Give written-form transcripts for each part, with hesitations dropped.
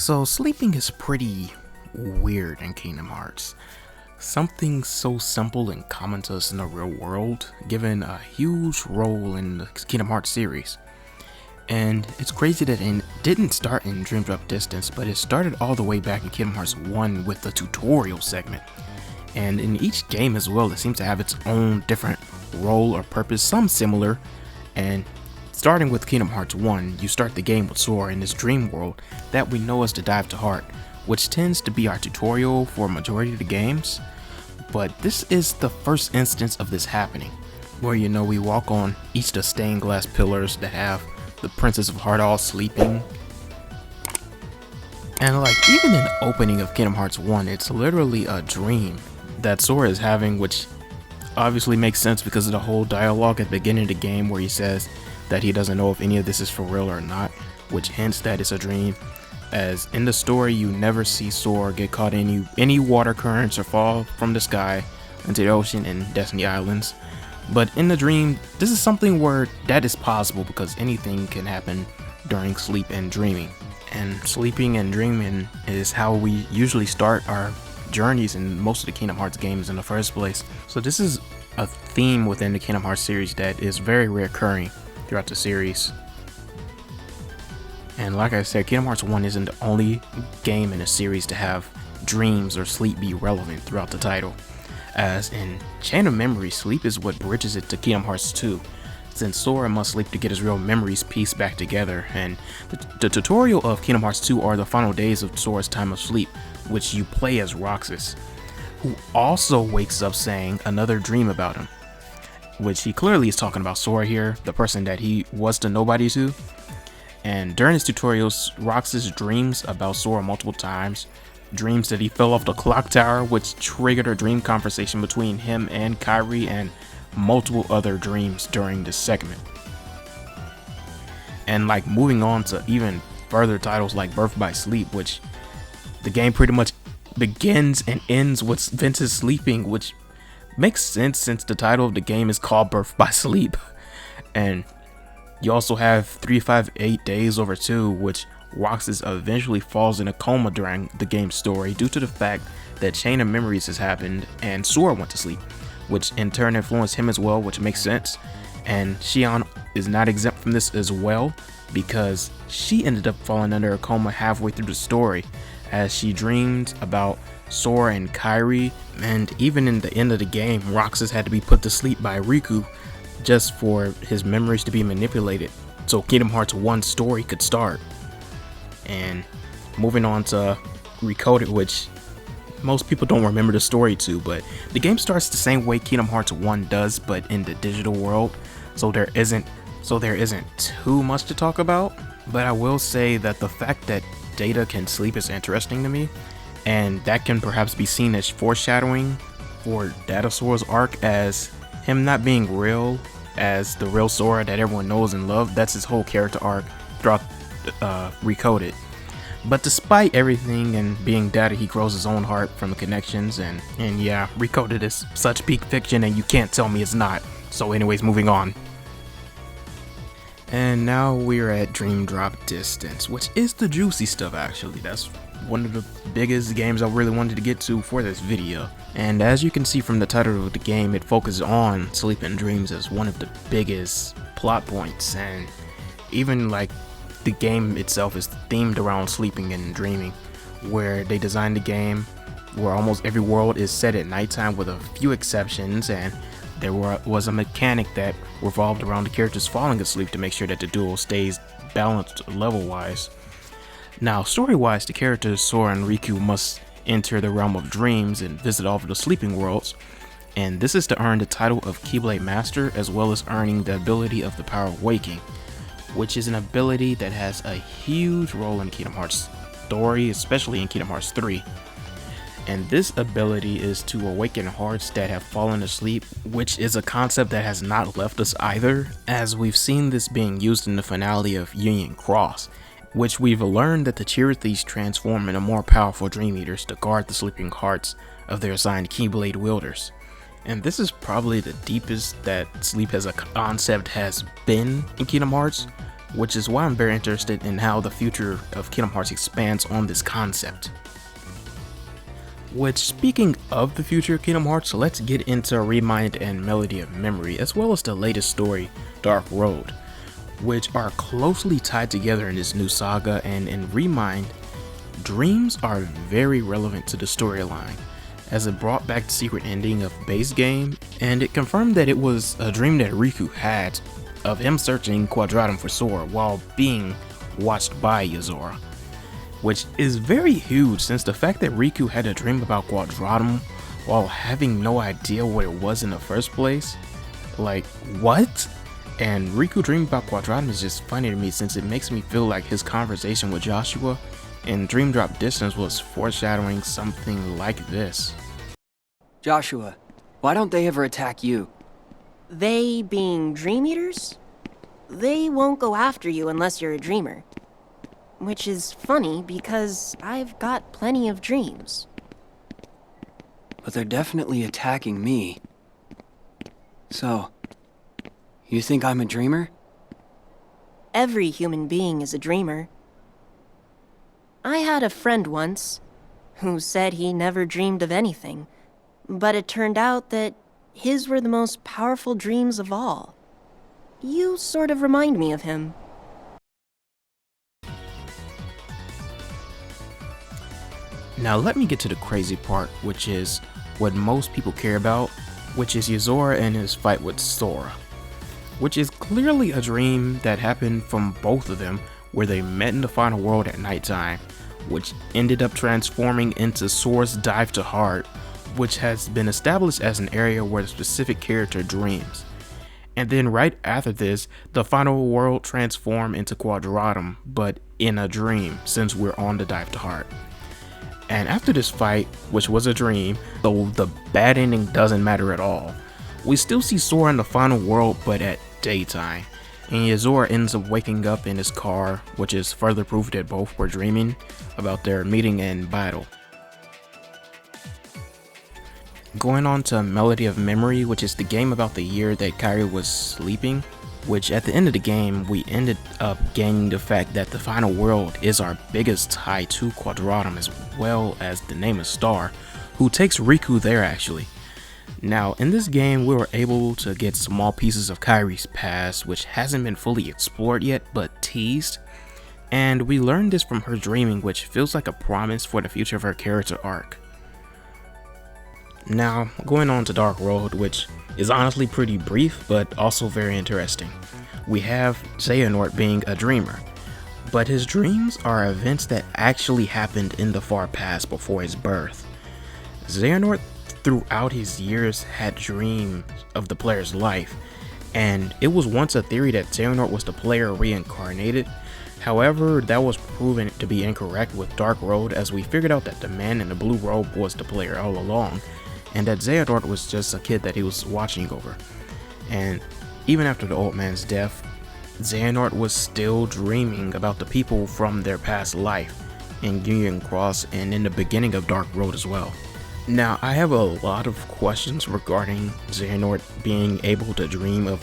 So sleeping is pretty weird in Kingdom Hearts. Something so simple and common to us in the real world, given a huge role in the Kingdom Hearts series. And it's crazy that it didn't start in Dream Drop Distance, but it started all the way back in Kingdom Hearts 1 with the tutorial segment. And in each game as well, it seems to have its own different role or purpose, some similar. And starting with Kingdom Hearts 1, you start the game with Sora in this dream world that we know as the Dive to Heart, which tends to be our tutorial for a majority of the games. But this is the first instance of this happening, where we walk on each of the stained glass pillars that have the Princess of Heart all sleeping. And even in the opening of Kingdom Hearts 1, it's literally a dream that Sora is having, which obviously makes sense because of the whole dialogue at the beginning of the game where he says that he doesn't know if any of this is for real or not, which hints that it's a dream, as in the story you never see Sora get caught in any water currents or fall from the sky into the ocean in Destiny Islands. But in the dream, this is something where that is possible because anything can happen during sleep and dreaming. And sleeping and dreaming is how we usually start our journeys in most of the Kingdom Hearts games in the first place. So this is a theme within the Kingdom Hearts series that is very reoccurring throughout the series. And like I said, Kingdom Hearts 1 isn't the only game in a series to have dreams or sleep be relevant throughout the title. As in Chain of Memories, sleep is what bridges it to Kingdom Hearts 2, since Sora must sleep to get his real memories pieced back together, and the tutorial of Kingdom Hearts 2 are the final days of Sora's time of sleep, which you play as Roxas, who also wakes up saying another dream about him, which he clearly is talking about Sora here, the person that he was to nobody to. And during his tutorials, Roxas dreams about Sora multiple times, dreams that he fell off the clock tower, which triggered a dream conversation between him and Kairi, and multiple other dreams during this segment. And moving on to even further titles like Birth by Sleep, which the game pretty much begins and ends with Vince's sleeping, which makes sense since the title of the game is called Birth by Sleep. And you also have 358 Days Over 2, which Roxas eventually falls in a coma during the game's story due to the fact that Chain of Memories has happened and Sora went to sleep, which in turn influenced him as well, which makes sense. And Xion is not exempt from this as well, because she ended up falling under a coma halfway through the story as she dreamed about Sora and Kairi, and even in the end of the game, Roxas had to be put to sleep by Riku just for his memories to be manipulated so Kingdom Hearts 1 story could start. And moving on to Recoded, which most people don't remember the story to, but the game starts the same way Kingdom Hearts 1 does, but in the digital world, so there isn't too much to talk about. But I will say that the fact that Data can sleep is interesting to me, and that can perhaps be seen as foreshadowing for Datasaur's arc, as him not being real as the real Sora that everyone knows and loves. That's his whole character arc throughout Recoded. But despite everything and being Data, he grows his own heart from the connections, and yeah, Recoded is such peak fiction and you can't tell me it's not. So anyways, moving on. And now we're at Dream Drop Distance, which is the juicy stuff actually. That's one of the biggest games I really wanted to get to for this video. And as you can see from the title of the game, it focuses on sleep and dreams as one of the biggest plot points, and even the game itself is themed around sleeping and dreaming, where they designed the game where almost every world is set at nighttime with a few exceptions, and there was a mechanic that revolved around the characters falling asleep to make sure that the duel stays balanced level-wise. Now, story-wise, the characters Sora and Riku must enter the realm of dreams and visit all of the sleeping worlds, and this is to earn the title of Keyblade Master, as well as earning the ability of the Power of Waking, which is an ability that has a huge role in Kingdom Hearts story, especially in Kingdom Hearts 3. And this ability is to awaken hearts that have fallen asleep, which is a concept that has not left us either, as we've seen this being used in the finale of Union Cross, which we've learned that the Chirithes transform into more powerful Dream Eaters to guard the sleeping hearts of their assigned Keyblade wielders. And this is probably the deepest that sleep as a concept has been in Kingdom Hearts, which is why I'm very interested in how the future of Kingdom Hearts expands on this concept. Which, speaking of the future of Kingdom Hearts, let's get into Remind and Melody of Memory, as well as the latest story, Dark Road, which are closely tied together in this new saga. And in Remind, dreams are very relevant to the storyline, as it brought back the secret ending of base game, and it confirmed that it was a dream that Riku had of him searching Quadratum for Sora while being watched by Yozora. Which is very huge, since the fact that Riku had a dream about Quadratum while having no idea what it was in the first place, like, what? And Riku dreaming about Quadratum is just funny to me, since it makes me feel like his conversation with Joshua in Dream Drop Distance was foreshadowing something like this. Joshua, why don't they ever attack you? They being Dream Eaters? They won't go after you unless you're a dreamer. Which is funny, because I've got plenty of dreams. But they're definitely attacking me. So, you think I'm a dreamer? Every human being is a dreamer. I had a friend once who said he never dreamed of anything, but it turned out that his were the most powerful dreams of all. You sort of remind me of him. Now let me get to the crazy part, which is what most people care about, which is Yozora and his fight with Sora, which is clearly a dream that happened from both of them, where they met in the final world at nighttime, which ended up transforming into Sora's Dive to Heart, which has been established as an area where the specific character dreams. And then right after this, the final world transformed into Quadratum, but in a dream, since we're on the Dive to Heart. And after this fight, which was a dream, though the bad ending doesn't matter at all, we still see Sora in the final world, but at daytime. And Yozora ends up waking up in his car, which is further proof that both were dreaming about their meeting and battle. Going on to Melody of Memory, which is the game about the year that Kairi was sleeping, which at the end of the game, we ended up gaining the fact that the final world is our biggest tie to Quadratum, as well as the name of Star, who takes Riku there actually. Now, in this game, we were able to get small pieces of Kairi's past, which hasn't been fully explored yet, but teased. And we learned this from her dreaming, which feels like a promise for the future of her character arc. Now, going on to Dark Road, which is honestly pretty brief, but also very interesting. We have Xehanort being a dreamer, but his dreams are events that actually happened in the far past before his birth. Xehanort throughout his years had dreams of the player's life, and it was once a theory that Xehanort was the player reincarnated. However, that was proven to be incorrect with Dark Road, as we figured out that the man in the blue robe was the player all along, and that Xehanort was just a kid that he was watching over. And even after the old man's death, Xehanort was still dreaming about the people from their past life in Union Cross and in the beginning of Dark Road as well. Now, I have a lot of questions regarding Xehanort being able to dream of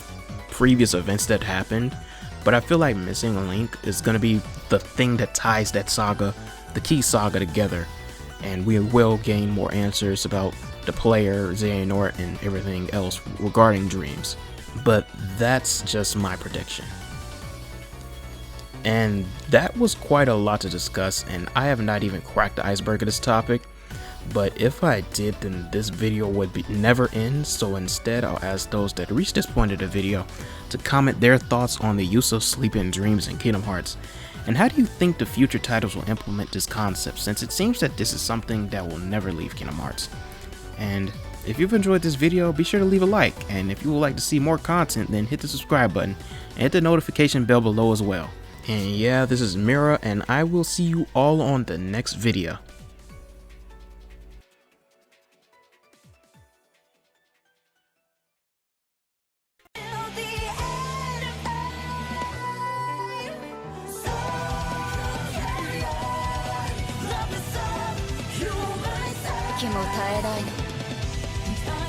previous events that happened, but I feel like missing a link is going to be the thing that ties that saga, the key saga, together, and we will gain more answers about the player, Xehanort, and everything else regarding dreams. But that's just my prediction. And that was quite a lot to discuss, and I have not even cracked the iceberg of this topic. But if I did, then this video would never end, so instead I'll ask those that reach this point of the video to comment their thoughts on the use of sleep and dreams in Kingdom Hearts. And how do you think the future titles will implement this concept, since it seems that this is something that will never leave Kingdom Hearts. And if you've enjoyed this video, be sure to leave a like, and if you would like to see more content, then hit the subscribe button and hit the notification bell below as well. And yeah, this is Mira, and I will see you all on the next video.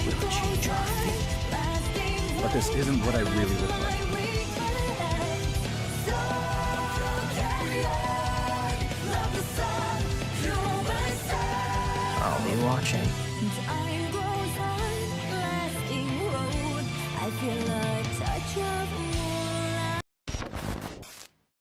We'll change our fate. But this isn't what I really look like. I'll be watching.